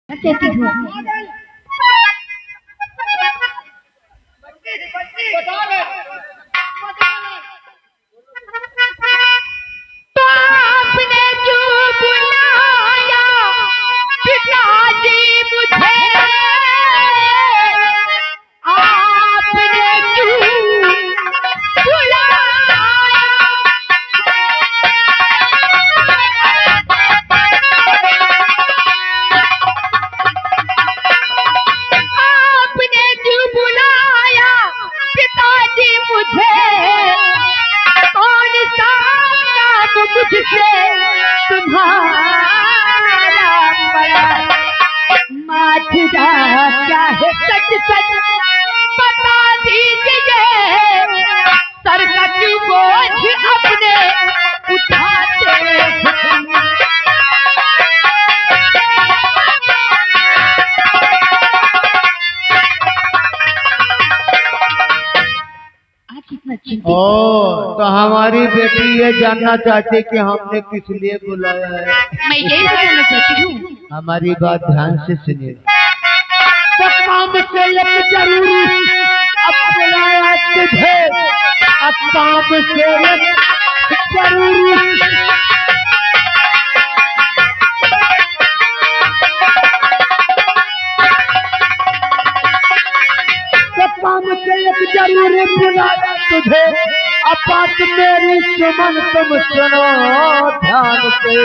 देती हूँ। तो आपने जो बुलाया पिताजी मुझे, आपने क्यों बुलाया? आपने क्यों बुलाया पिताजी मुझे? कौन सा काम मुझसे तुम्हारा पड़ा? माथुरा क्या है सच सच बता दीजिए, सर का क्यों बोझ अपने उठाते हैं? ओ, तो हमारी बेटी ये जानना चाहती कि हमने किस लिए बुलाया है। मैं यही जानना चाहती हूँ। हमारी बात ध्यान से सुनिए। तो काम से एक जरूरी अब बुलाया तुझे, अब काम से एक जरूरी तो काम से एक जरूरी बुलाया तुझे। अब बात मेरी सुमन तुम सुनो ध्यान से,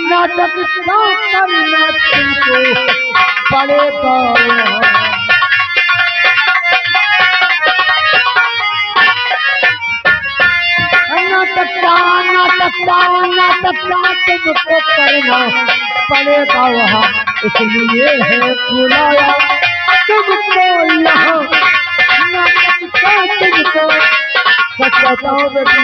नाटक करना तुमको पड़ेगा। नाटक तुमको करना पड़ेगा वहाँ, इसलिए है बुलाया तुमको यहाँ। नाटक तुमको सच बताओ बेटी।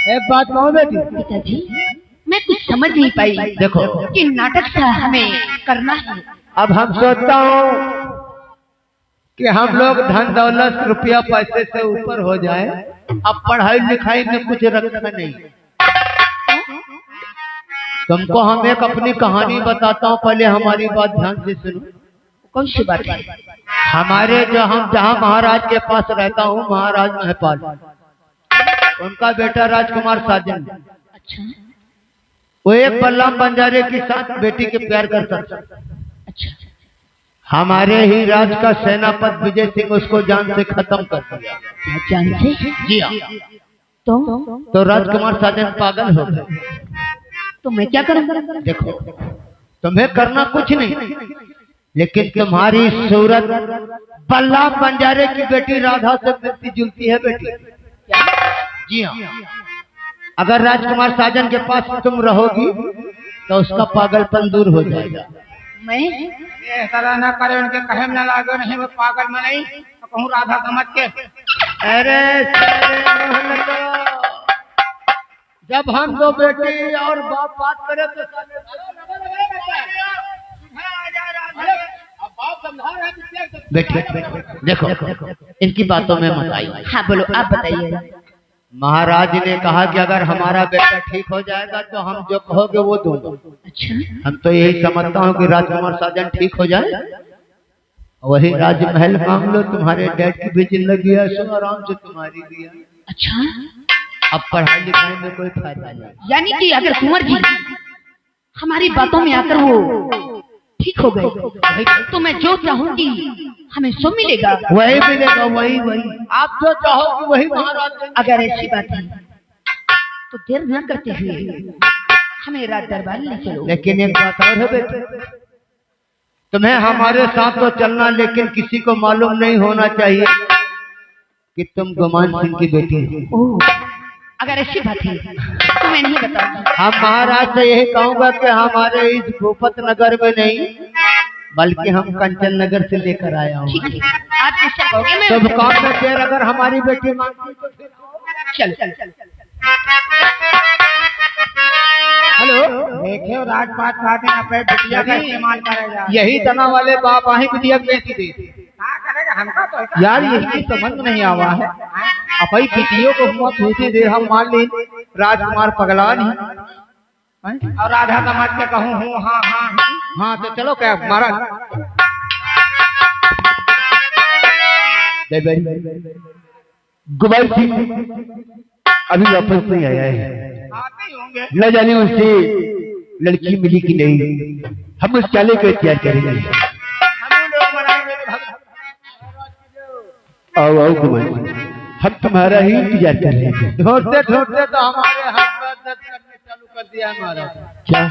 एक बात कहो बेटी। पिताजी मैं कुछ समझ नहीं पाई। देखो कि नाटक सा हमें करना है। अब हम सोचता हूँ कि हम लोग धन दौलत रुपया पैसे से ऊपर हो जाए, अब पढ़ाई लिखाई में कुछ रखा नहीं। तुमको हम एक अपनी कहानी बताता हूँ, पहले हमारी बात ध्यान से सुनो। कौन सी बात है? हमारे हम जहाँ महाराज के पास रहता हूँ, महाराज महपाल, उनका बेटा राजकुमार साजन, अच्छा वो एक बल्लम बंजारे के साथ बेटी के प्यार करता था। अच्छा। हमारे ही राज का सेनापति विजय सिंह उसको जान से खत्म कर दिया। जान से? जी हाँ। तो राजकुमार साजन पागल हो गए। तो मैं क्या करूँ? देखो तुम्हें करना कुछ नहीं, लेकिन तुम्हारी सूरत बल्लम बंजारे की बेटी राधा से मिलती जुलती है बेटी। जी हाँ। अगर राजकुमार साजन के पास तुम रहोगी तो उसका पागलपन दूर हो जाएगा। मैं ऐसा ना करे, उनके कहे में ना लागे, नहीं वो पागल में नहीं तो कहूँ राधा समझ के। अरे जब हम दो बेटी और बाप बात करे तो बेटी देखो इनकी बातों में मत आई। हाँ बोलो, आप बताइए। महाराज ने कहा कि अगर हमारा बेटा ठीक हो जाएगा तो हम जो कहोगे वो दूंगा। अच्छा। हम तो यही समझता हूँ कि राजकुमार साजन ठीक हो जाए, वही राजमहल मांग लो, तुम्हारे डैड की भी जिंदगी है, सो आराम से तुम्हारी भी है। अच्छा, अब पढ़ाई लिखाई में कोई फायदा नहीं। यानी कि अगर कुंवर जी हमारी बातों में आकर वो ठीक हो गए तो मैं जो चाहूंगी हमें सो मिलेगा। वही मिलेगा, वही आप जो चाहोगे वही महाराज। अगर ऐसी बात है तो देर न करते हुए हमें रात दरबार ले चलो। लेकिन एक बात और है बेटे, तुम्हें हमारे साथ तो चलना, लेकिन किसी को मालूम नहीं होना चाहिए कि तुम गुमान सिंह की बेटी हो। अगर ऐसी बात है तो मैं नहीं बताऊंगी। हम महाराज से यही कहूँगा कि हमारे इस भूपत नगर में नहीं बल्कि हम कंचन नगर से लेकर आया हूँ। ठीक है, आप जैसा कहोगे मैं सब काम में देर अगर हमारी बेटी मांगती तो फिर चल। हेलो, देखियो राजपाट खाते अपने बिटिया का इस्तेमाल करेगा। यही तना वाले बाप आही बिटिया बेटी दे। क्या करेगा हमका तो यार यही समझ में नहीं आवा है। अब भाई बेटियों को हुआ थोड़ी देर हम मान ली राजकुमार पगला नहीं हैं? और राधा का मत के कहूँ हूँ हाँ हाँ हाँ तो चलो क्या महाराज गुबार सिंह अभी वापस नहीं आया है। आते ही होंगे। न जाने उससे लड़की मिली कि नहीं। हम उस चाले का इंतजार करेंगे। हम लोग मनाएंगे आओ आओ गुबार सिंह, हम तुम्हारा ही इंतजार कर रहे हैं। ढूंढते ढूंढते तो हमारे हाथ में दर्द करने चालू कर दिया है महाराज। क्या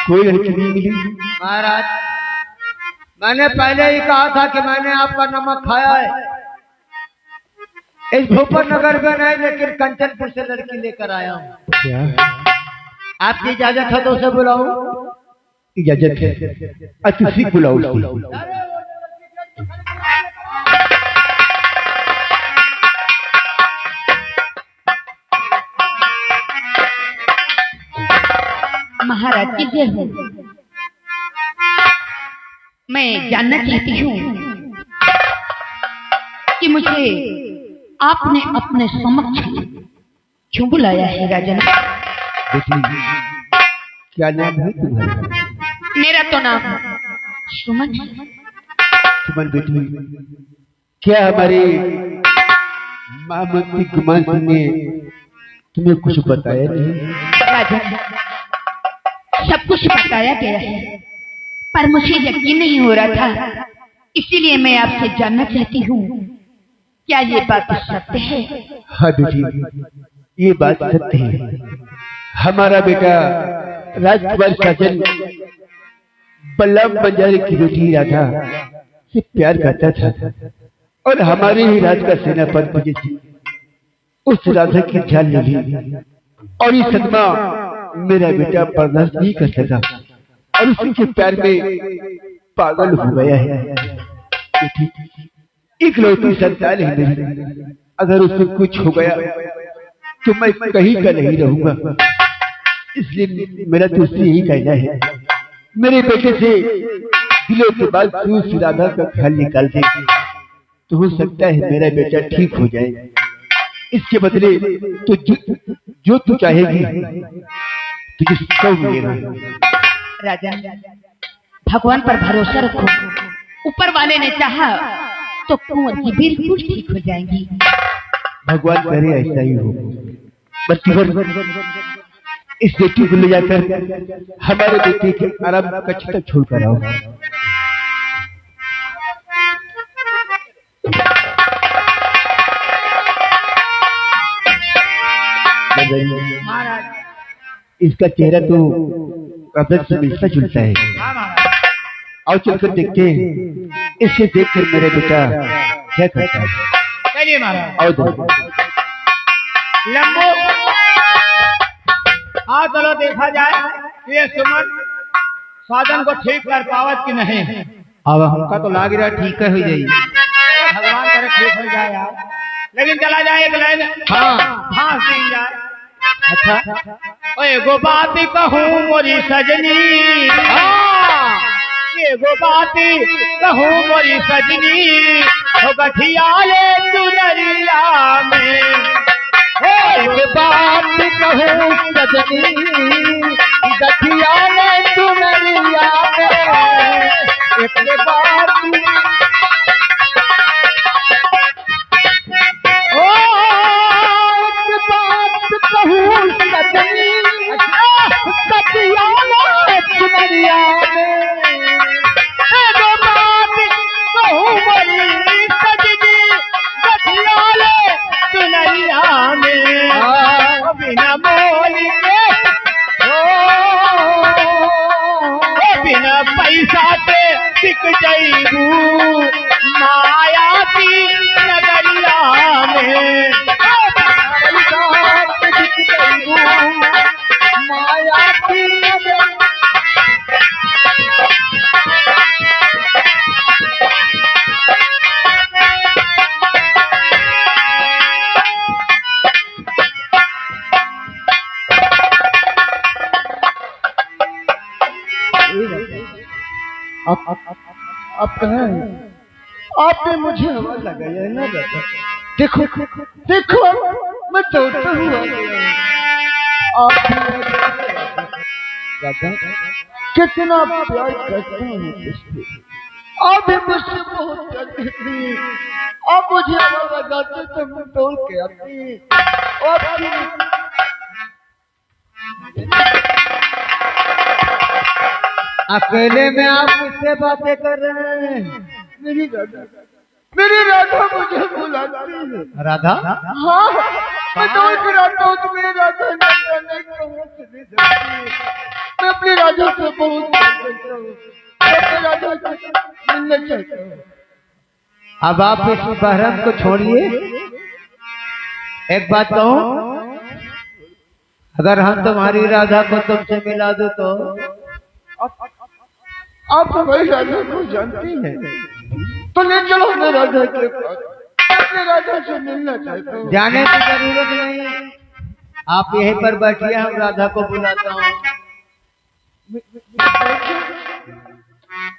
कोई लड़की नहीं मिली? महाराज मैंने पहले ही कहा था कि मैंने आपका नमक खाया है। इस भोपर नगर में नहीं लेकिन कंचनपुर से लड़की लेकर आया हूँ। क्या आपकी इजाजत है तो उसे बुलाऊं? इजाजत है? अच्छा उसी बुलाओ उसको। महाराज की जय हो। मैं जानना चाहती हूँ कि मुझे आपने अपने समक्ष क्यों बुलाया है राजन? बेटी क्या नाम है तुम्हारा? मेरा तो नाम सुमन है। सुमन बेटी, क्या हमारे मामूली गुमान सिंह ने तुम्हें कुछ बताया नहीं? राजन सब कुछ बताया गया है पर मुझे यकीन नहीं हो रहा था, इसीलिए मैं आपसे जानना चाहती हूँ क्या ये बात सत्य है? हाँ बेटी, ये बात सत्य है। हमारा बेटा राजकुमार साजन बल्लभ बंजारे की बेटी राधा से प्यार करता था और हमारे ही राज का सेनापति उस राधा की जान ले ली और ये सदमा मेरा बेटा बर्दाश्त नहीं कर सका और उसी के प्यार में पागल हो गया है। बेटी इकलौती संतान है मेरी, अगर उसे कुछ हो गया तो मैं कहीं का नहीं रहूंगा। इसलिए मेरा तो उससे यही कहना है, मेरे बेटे से दिलों के बाद राधा का ख्याल निकाल दे तो हो सकता है मेरा बेटा ठीक हो जाए। इसके बदले तो जो तू चाहेगी तुझे सब मिलेगा। राजा भगवान पर भरोसा रखो, ऊपर वाले ने चाहा तो कुंवर की बिल्कुल ठीक हो जाएंगी। भगवान करे ऐसा ही हो। बस इस बेटी को ले जाकर हमारे बेटे के आराम कक्ष तक छोड़कर आओ। महाराज इसका चेहरा तो कब्र से मिलता जुलता है। हाँ महाराज आओ चलकर देखते हैं इसे देखकर मेरा बेटा क्या करता है। चलिए महाराज। आओ देखो। लंबो हाँ चलो देखा जाए ये सुमन साधन को ठीक कर पावत कि नहीं। अब हमका तो लाग रहा ठीक है हो जाएगी। भगवान करे ठीक हो जाए यार, लेकिन चला जाए एक लाइन हाँ। हाँ सीन जाए। अच्छा ओए गो बात कहूँ मोरी सजनी, हाँ एगो बात कहूँ मोरी सजनी, हो गठिया ले चुनरिया में। एक बात कहूँ सजनी गठिया में दुनिया में, एक बात ओ एक बात कहूँ सजनी गठिया में दुनिया में, एगो बात कहूँ मोरी सजनी, गठिया ले चुनरिया में। हाँ। बिना मोल के बिना पैसा पे बिक जाइबू माया की नगरिया में। माया की आप कहाँ हैं? आपने मुझे हवा लगाया है ना दादा। देखो देखो मैं दौड़ता हुआ राधा कितना प्यार करता हूँ तुझसे। आप भी मुझसे बहुत प्यार करती हैं। आप मुझे आवाज लगाते तो मैं दौड़ के आती। अकेले में आप किससे बातें कर रहे हैं? मेरी राधा मुझे बुलाती है। राधा? हाँ, मैं दौड़ कर आता हूँ तो मेरी राधा नहीं कहाँ चली जाती है। मैं अपनी राधा से बहुत प्यार करता हूँ। मैं अपनी राधा से मिलना चाहता हूँ। अब आप इस बहरम को छोड़िए। एक बात कहूँ, अगर हम तुम्हारी राधा को तुमसे मिला दो तो आप हमारी राधा को जानती हैं, तो ले चलो हमें राधा के पास। अपने राधा से मिलना चाहता हूँ। जाने की जरूरत नहीं, आप यहीं पर बैठिए, हम राधा को बुलाता हूँ।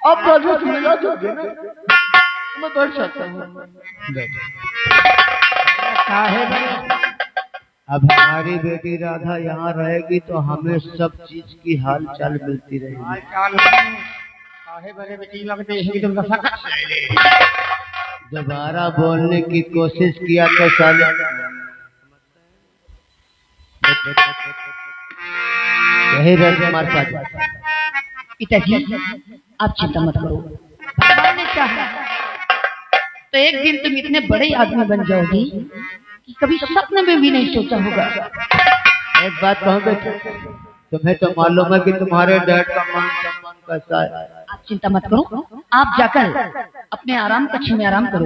आप राधा से मिला दोगे ना? मैं बैठ सकता हूँ। अब हमारी बेटी राधा यहाँ रहेगी तो हमें सब चीज की हाल चाल मिलती रहेगी। दोबारा बोलने की कोशिश किया तो साले यही राजकुमार का। पिताजी आप चिंता मत करो, भगवान ने चाहा तो एक दिन तुम इतने बड़े आदमी बन जाओगी कि कभी सपने में भी नहीं सोचा होगा। एक बात कहूँ बेटे, तुम्हें तो मालूम है कि तुम्हारे डैड का मान सम्मान कैसा है। आप चिंता मत करो, आप जाकर अपने आराम कक्ष में आराम करो।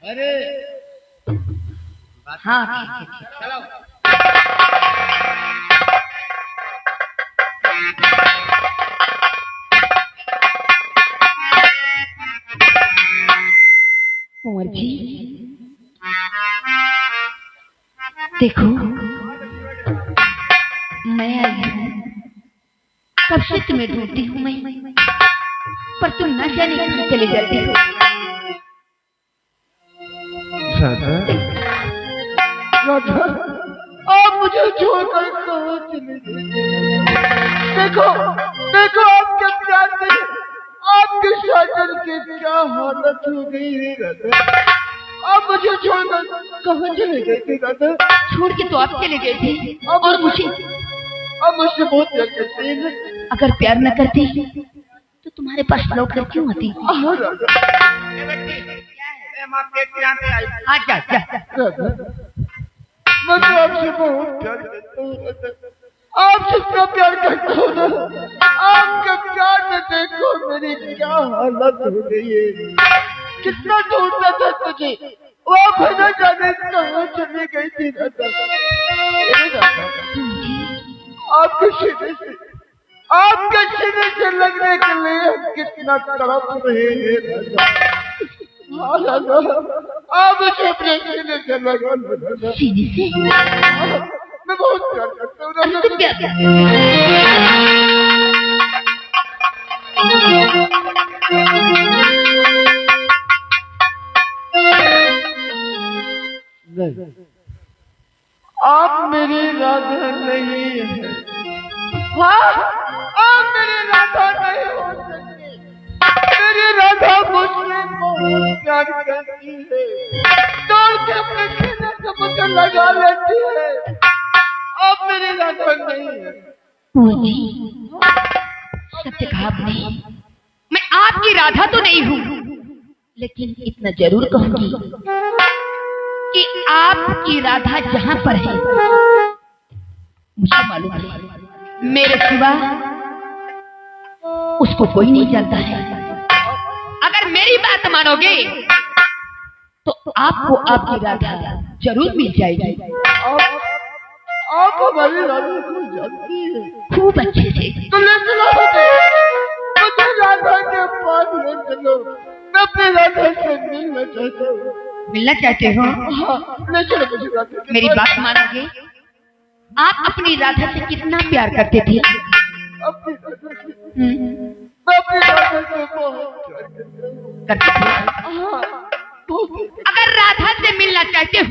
अरे हाँ ठीक है, चलो। कुंवर जी देखो, मैं आई हूँ, कब से तुम्हें ढूंढती हूँ मैं, पर तुम न जाने कहाँ चले जाती हो। राधा, आप मुझे छोड़कर कहाँ चले गए? देखो देखो आपके प्यार में आपके साजन की क्या हालत हो गई है राधा। आप मुझे छोड़कर कहाँ चले गए थे राधा? छोड़ के तो आप चले गए थे, और मुझे आप मुझसे बहुत प्यार करते हैं। अगर प्यार न करती तो तुम्हारे पास लौट कर क्यों आती? हाँ जा जा। मैं तो आपसे बहुत प्यार करता हूँ, आपसे इतना प्यार करता हूँ ना। आपके प्यार में देखो मेरी क्या हालत हो गई है। कितना ढूंढता था तुझे, वो भला जाने कहाँ चली गई थी राधा। आपके सीने से लगने के लिए कितना तड़प रहे हैं राधा। हाँ राधा, आप मुझे अपने सीने से लगा लो। सीने से? मैं बहुत प्यार करता हूँ राधा। तुम प्यार करते हो? आप मेरी राधा नहीं है। हाँ, आप मेरी राधा नहीं हो सकती। मेरी राधा मुझसे बहुत प्यार करती है, दौड़ के अपने सीने से मुझे लगा लेती है। आप मेरी राधा नहीं है। सत्य कहा आपने, मैं आपकी राधा तो नहीं हूँ, लेकिन इतना जरूर कहूंगी कि आपकी राधा जहां पर है मुझे मालूम है, मेरे सिवा उसको कोई नहीं जानता है। अगर मेरी बात मानोगे तो आपको आपकी राधा जरूर मिल जाएगी। आप हमारी राधा को जानती है खूब अच्छे से। तो ले चलो मुझे राधा के पास ले चलो। मैं अपनी राधा से मिलना चाहता हूँ। मिलना चाहते हो? हाँ, ले चलो मुझे राधा के मेरी पास। बात मानोगे? आप अपनी राधा से कितना प्यार करते थे? अपनी राधा से मैं अपनी राधा से बहुत प्यार करता हूँ। करते थे? अगर राधा से मिलना चाहते हो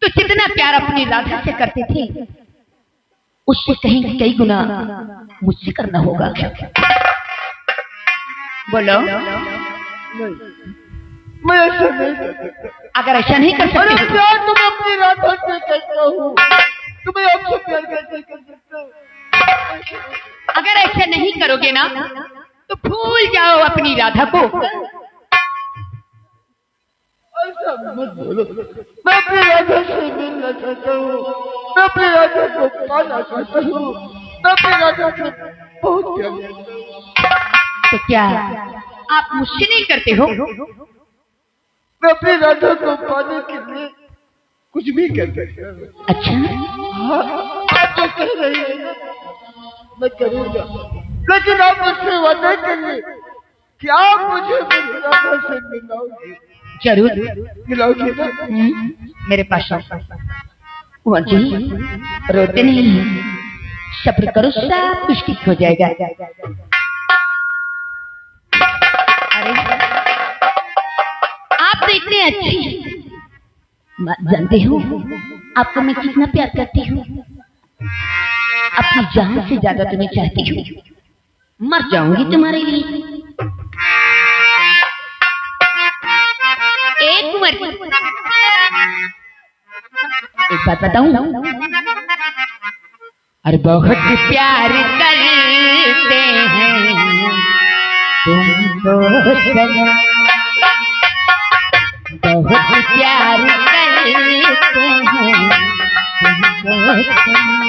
तो जितना प्यार अपनी राधा से करते थे उससे कहीं कई गुना मुझसे करना होगा क्या? बोलो। मैं ऐसा नहीं कर सकता। अगर ऐसा नहीं कर अरे सकते प्यार तुम अपनी राधा से करता हूँ, तुम्हें आपसे प्यार कैसे कर सकता हूँ? अगर ऐसा नहीं करोगे ना तो भूल जाओ अपनी राधा को। ऐसा मत बोलो। मैं अपनी राधा से मिलना चाहता हूँ, मैं अपनी राधा को पाना चाहता हूँ, मैं अपनी राधा से बहुत प्यार करता हूँ। तो क्या आप मुझसे नहीं करते हो? मैं अपनी राधा को पाने के लिए कुछ भी कर सकता हूँ। अच्छा, आप तो कह रही है ना, मैं करूँगा, लेकिन आप मुझसे वादा करिए कि आप मुझे मेरी राधा से मिलाओगी। जरूर मिलाओगी ना? मेरे पास आओ। जी रोते नहीं, सब्र करो, सब कुछ ठीक हो जाएगा। अरे आप तो इतने अच्छे हैं, जानते हो आपको मैं कितना प्यार करती हूँ। अपनी जान से ज्यादा तुम्हें चाहती हूँ, मर जाऊंगी तुम्हारे लिए। एक उम्र की एक बात बताऊं, अरे बहुत प्यार करते हैं तुमको सनम, बहुत प्यार करते हैं तुमको सनम।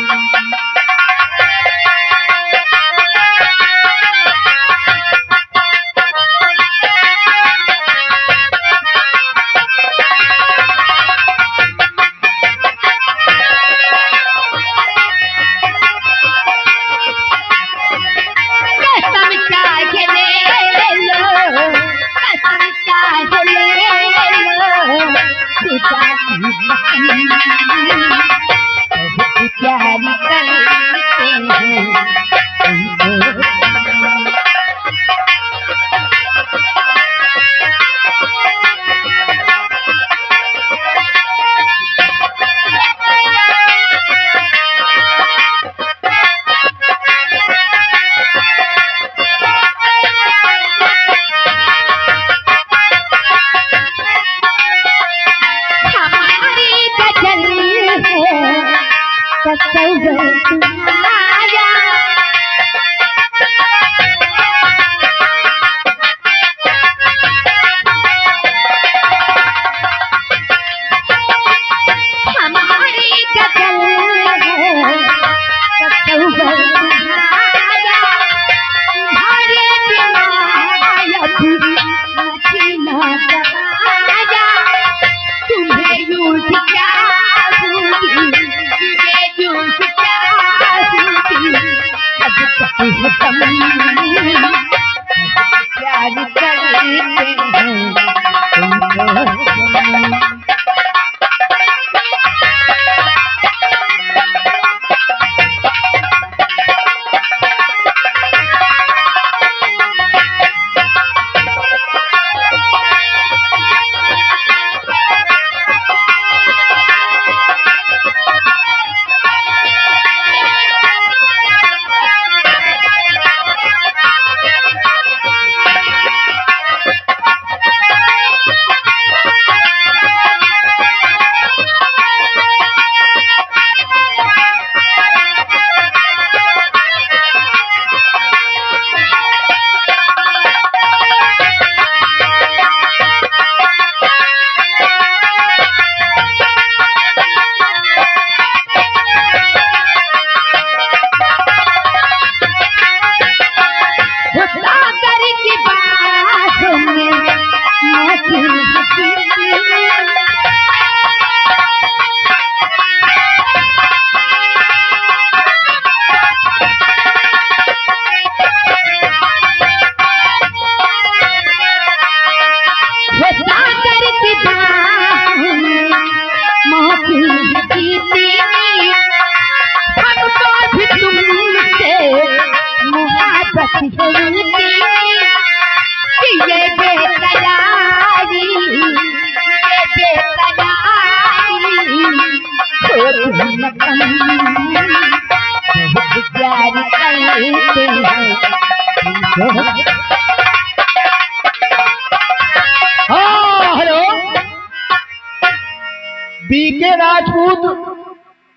बीके राजपूत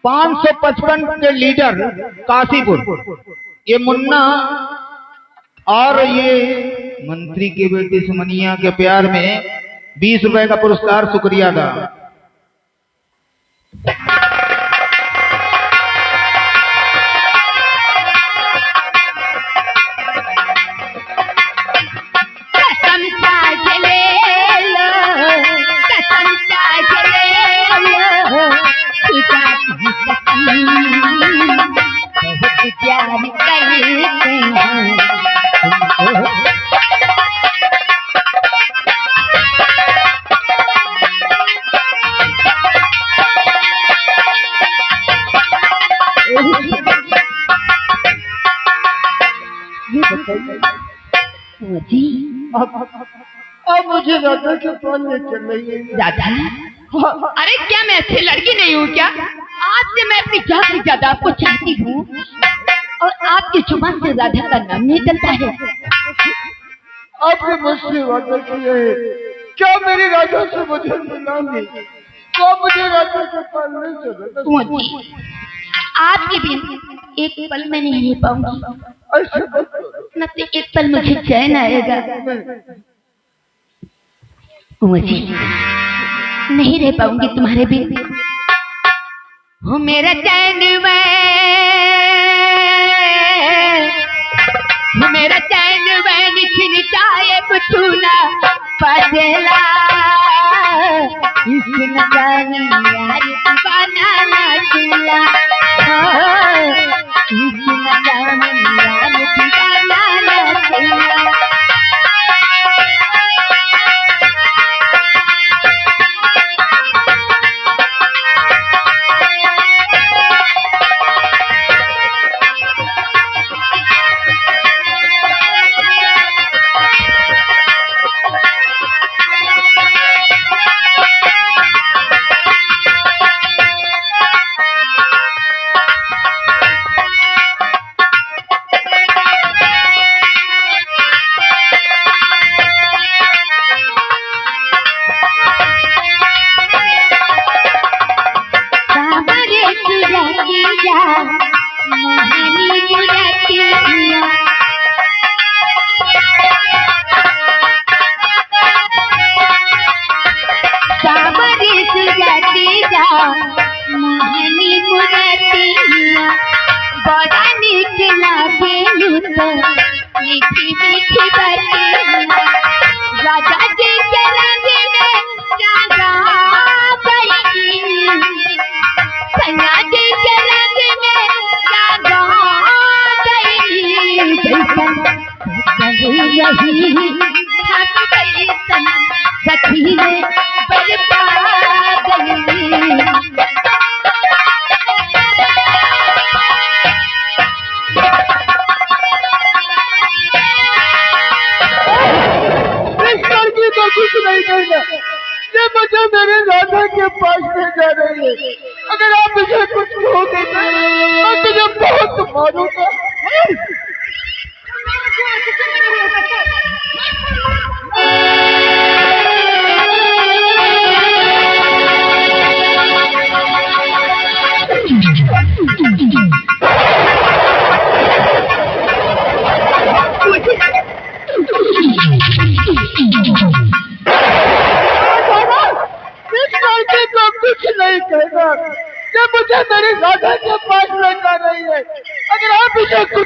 555 के लीडर काशीपुर, ये मुन्ना और ये मंत्री की बेटी सुमनिया के प्यार में 20 रुपए का पुरस्कार शुक्रिया था। अब मुझे राधा के पास ले चल रही है। राधा? अरे क्या मैं अच्छी लड़की नहीं हूँ क्या? आज से मैं अपनी जान से ज्यादा आपको चाहती हूँ और आपकी जुबान से राधा का नाम निकलता है। आपने मुझसे वादा किया है, क्या मेरी राधा से मुझे मिलाओगे? तो मुझे राधा के पास ले चलो। आपके बिन एक पल में नहीं रह पाऊंगी, ऐसे मत करो। न तो एक पल मुझे चैन आएगा। मुझे नहीं रह पाऊंगी तुम्हारे बिन। हो मेरा चैन मेरा चैन वैन छिन जाए कुछ ना पजला, इसकी न जानी यार दीवाना ना दिला, इसकी न जानी यार दीवाना ना दिला। मीठी मीठी बतिया राजा जी के रंग में राजा गई, सैया जी के रंग में राजा गई, रही थक गई सनम सखी ने बरपा गई। कुछ नहीं करना, ये मुझे मेरे राधा के पास ले जा रही है। अगर आप मुझे कुछ कहोगे मैं तुझे बहुत मारूंगा। कुछ नहीं कहना, ये मुझे मेरी राधा के पास ले जा रही है। अगर आप मुझे कुछ